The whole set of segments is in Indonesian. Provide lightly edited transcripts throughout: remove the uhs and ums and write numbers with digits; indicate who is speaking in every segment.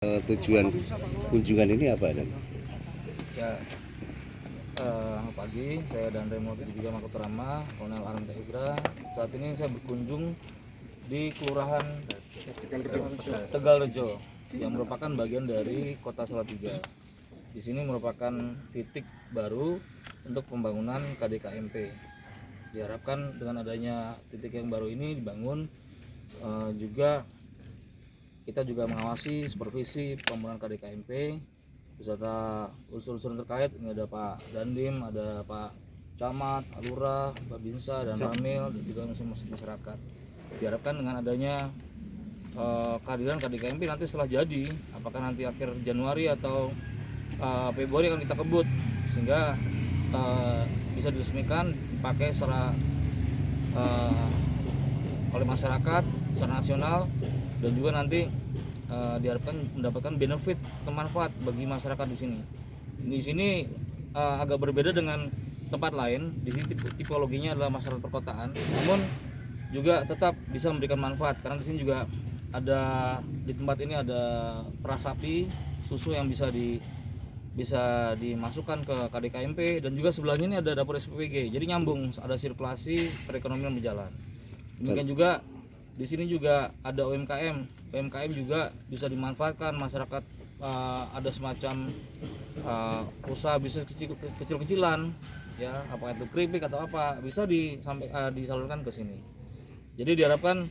Speaker 1: Tujuan kunjungan ini apa dan?
Speaker 2: Ya, pagi saya dan Remo 3 Makotarama, Kolonel Armita Isra. Saat ini saya berkunjung di Kelurahan Tegalrejo yang merupakan bagian dari Kota Salatiga. Di sini merupakan titik baru untuk pembangunan KDKMP. Diharapkan dengan adanya titik yang baru ini dibangun, juga kita juga mengawasi supervisi pembangunan KDKMP beserta unsur-unsur terkait. Ini ada Pak Dandim, ada Pak Camat, Lurah, Pak Binsa, dan Ramil, dan juga masyarakat. Diharapkan dengan adanya kehadiran KDKMP nanti setelah jadi, apakah nanti akhir Januari atau Februari akan kita kebut, sehingga bisa diresmikan dipakai secara oleh masyarakat secara nasional, dan juga nanti diharapkan mendapatkan benefit atau manfaat bagi masyarakat di sini. Di sini agak berbeda dengan tempat lain. Di sini tipologinya adalah masyarakat perkotaan, namun juga tetap bisa memberikan manfaat karena di sini juga ada, di tempat ini ada peras sapi susu yang bisa dimasukkan ke KDKMP, dan juga sebelahnya ini ada dapur SPPG. Jadi nyambung, ada sirkulasi perekonomian berjalan. Demikian juga di sini juga ada UMKM juga bisa dimanfaatkan masyarakat. Ada semacam usaha bisnis kecil-kecilan, ya, apa itu keripik atau apa, bisa disalurkan ke sini. Jadi diharapkan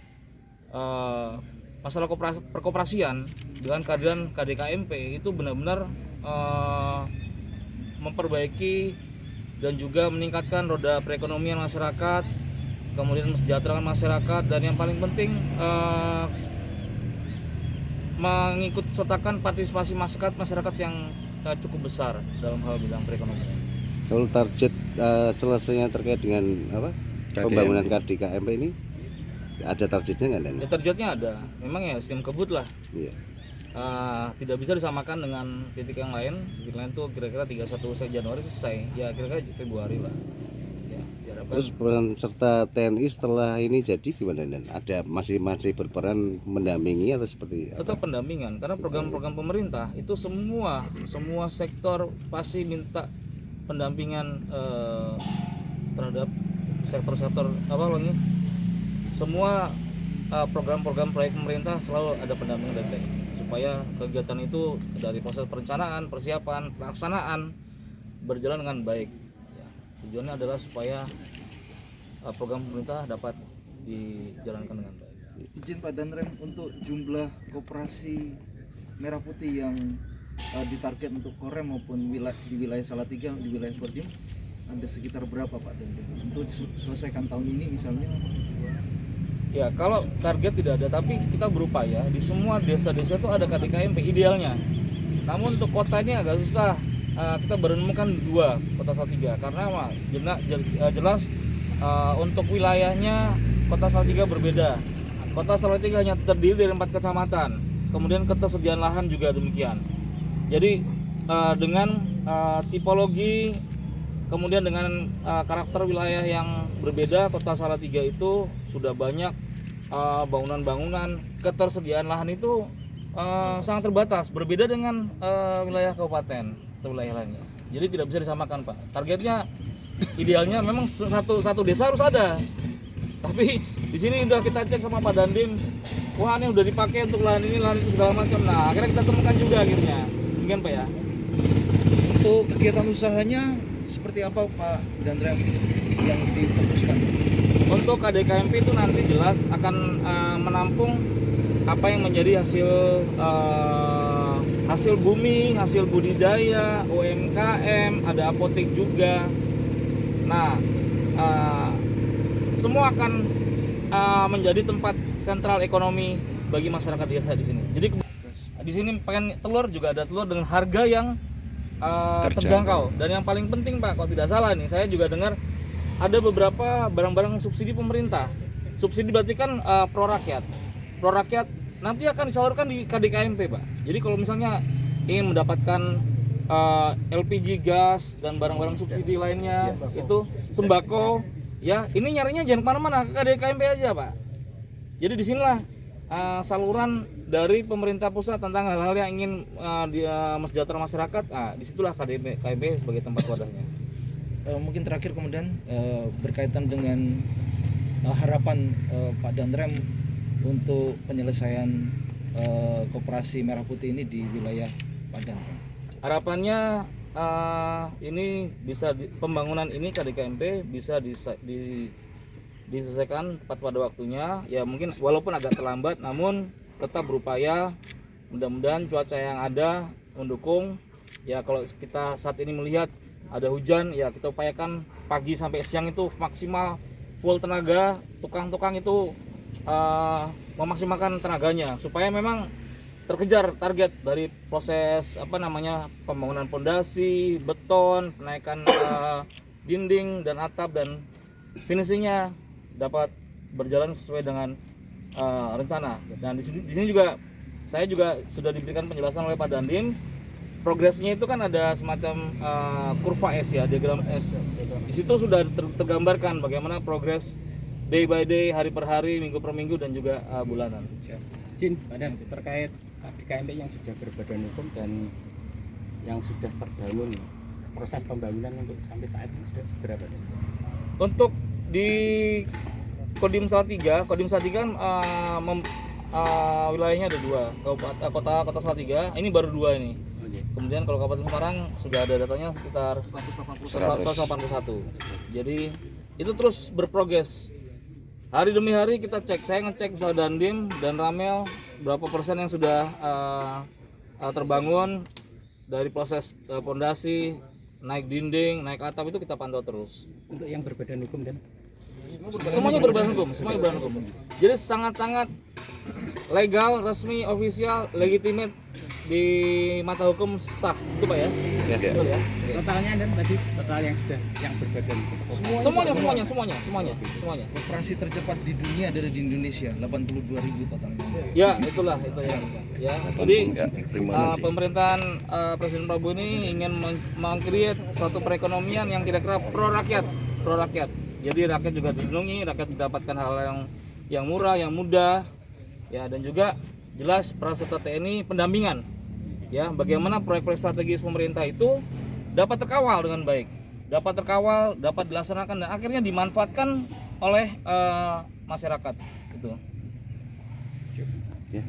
Speaker 2: masalah perkoperasian dengan kehadiran KDKMP itu benar-benar memperbaiki dan juga meningkatkan roda perekonomian masyarakat, kemudian mesejahterakan masyarakat, dan yang paling penting mengikut sertakan partisipasi masyarakat yang cukup besar dalam hal bidang perekonomian.
Speaker 1: Kalau target selesainya terkait dengan apa? Pembangunan KDKMP ini ada targetnya nggak dan?
Speaker 2: Ya, targetnya ada, memang ya sistem kebut lah.
Speaker 1: Iya.
Speaker 2: Tidak bisa disamakan dengan titik yang lain. Titik lain tuh kira-kira 31 Januari selesai, ya kira-kira Februari lah.
Speaker 1: Terus peran serta TNI setelah ini jadi gimana dan? Ada masih berperan mendampingi atau seperti apa?
Speaker 2: Tetap pendampingan, karena program-program pemerintah itu semua sektor pasti minta pendampingan terhadap sektor-sektor semua program-program proyek pemerintah selalu ada pendampingan dari TNI supaya kegiatan itu dari proses perencanaan, persiapan, pelaksanaan berjalan dengan baik. Ya, tujuannya adalah supaya program pemerintah dapat dijalankan dengan baik.
Speaker 3: Izin Pak Danrem, untuk jumlah koperasi merah putih yang ditarget untuk Korem maupun di wilayah Salatiga, di wilayah Kodim, ada sekitar berapa Pak Danrem untuk diselesaikan tahun ini misalnya?
Speaker 2: Ya, kalau target tidak ada, tapi kita berupaya di semua desa-desa itu ada KDKMP idealnya. Namun untuk kota ini agak susah. Kita baru menemukan 2 kota Salatiga, karena jelas untuk wilayahnya Kota Salatiga berbeda. Kota Salatiga hanya terdiri dari 4 kecamatan. Kemudian ketersediaan lahan juga demikian. Jadi dengan tipologi, kemudian dengan karakter wilayah yang berbeda, Kota Salatiga itu sudah banyak bangunan-bangunan. Ketersediaan lahan itu sangat terbatas, berbeda dengan wilayah kabupaten atau wilayah lainnya. Jadi tidak bisa disamakan, Pak. Targetnya idealnya memang satu desa harus ada, tapi di sini udah kita cek sama Pak Dandim, wah ini udah dipakai untuk lahan ini segala macam. Nah, akhirnya kita temukan juga akhirnya, demikian Pak ya.
Speaker 3: Untuk kegiatan usahanya seperti apa Pak Danrem yang difokuskan?
Speaker 2: Untuk KDKMP itu nanti jelas akan menampung apa yang menjadi hasil bumi, hasil budidaya, UMKM, ada apotek juga. Nah, semua akan menjadi tempat sentral ekonomi bagi masyarakat desa di sini. Jadi di sini pengen telur juga ada telur dengan harga yang terjangkau. Dan yang paling penting Pak, kalau tidak salah nih, saya juga dengar ada beberapa barang-barang subsidi pemerintah. Subsidi berarti kan pro rakyat. Pro rakyat nanti akan disalurkan di KDKMP Pak. Jadi kalau misalnya ingin mendapatkan LPG gas dan barang-barang subsidi lainnya, itu sembako, ya ini nyarinya jangan kemana-mana, ke KDKMP aja Pak. Jadi disinilah saluran dari pemerintah pusat tentang hal-hal yang ingin mesejahtera masyarakat, disitulah KMP sebagai tempat wadahnya.
Speaker 3: Mungkin terakhir kemudian berkaitan dengan harapan Pak Danrem untuk penyelesaian koperasi Merah Putih ini di wilayah Padang.
Speaker 2: Harapannya ini bisa pembangunan ini KDKMP bisa diselesaikan tepat pada waktunya. Ya mungkin walaupun agak terlambat, namun tetap berupaya. Mudah-mudahan cuaca yang ada mendukung. Ya kalau kita saat ini melihat ada hujan, ya kita upayakan pagi sampai siang itu maksimal full tenaga. Tukang-tukang itu memaksimalkan tenaganya supaya memang terkejar target dari proses pembangunan pondasi, beton, penaikan dinding dan atap, dan finishingnya dapat berjalan sesuai dengan rencana. Dan di sini juga saya juga sudah diberikan penjelasan oleh Pak Dandim. Progresnya itu kan ada semacam kurva S ya, diagram S. Di situ sudah tergambarkan bagaimana progres day by day, hari per hari, minggu per minggu, dan juga bulanan.
Speaker 4: Jin, Badan, terkait KMP yang sudah berbadan hukum dan yang sudah terbangun, proses pembangunan untuk sampai saat ini sudah berapa?
Speaker 2: Untuk di Kodim Salatiga kan wilayahnya ada 2, kota Salatiga ini baru 2 ini. Kemudian kalau Kabupaten Semarang sudah ada datanya sekitar 181. Jadi itu terus berprogres. Hari demi hari kita cek, saya ngecek misalnya Dandim dan Ramel berapa persen yang sudah terbangun dari proses pondasi, naik dinding, naik atap, itu kita pantau terus.
Speaker 4: Untuk yang berbadan hukum dan
Speaker 2: semuanya berbadan hukum, Jadi sangat-sangat legal, resmi, ofisial, legitimate di mata hukum, sah, itu Pak ya?
Speaker 1: Ya.
Speaker 2: Betul ya?
Speaker 4: totalnya dan tadi total yang sudah yang berbadan semuanya.
Speaker 3: Koperasi tercepat di dunia ada di Indonesia, 82.000 totalnya.
Speaker 2: Ya, itulah itu ya. Jadi pemerintahan Presiden Prabowo ini ingin meng-create suatu perekonomian yang kira-kira pro rakyat. Jadi rakyat juga dilindungi, rakyat mendapatkan hal yang murah, yang mudah, ya, dan juga jelas peran serta TNI pendampingan. Ya, bagaimana proyek-proyek strategis pemerintah itu dapat terkawal dengan baik, dapat dilaksanakan dan akhirnya dimanfaatkan oleh masyarakat. Gitu.
Speaker 1: Ya.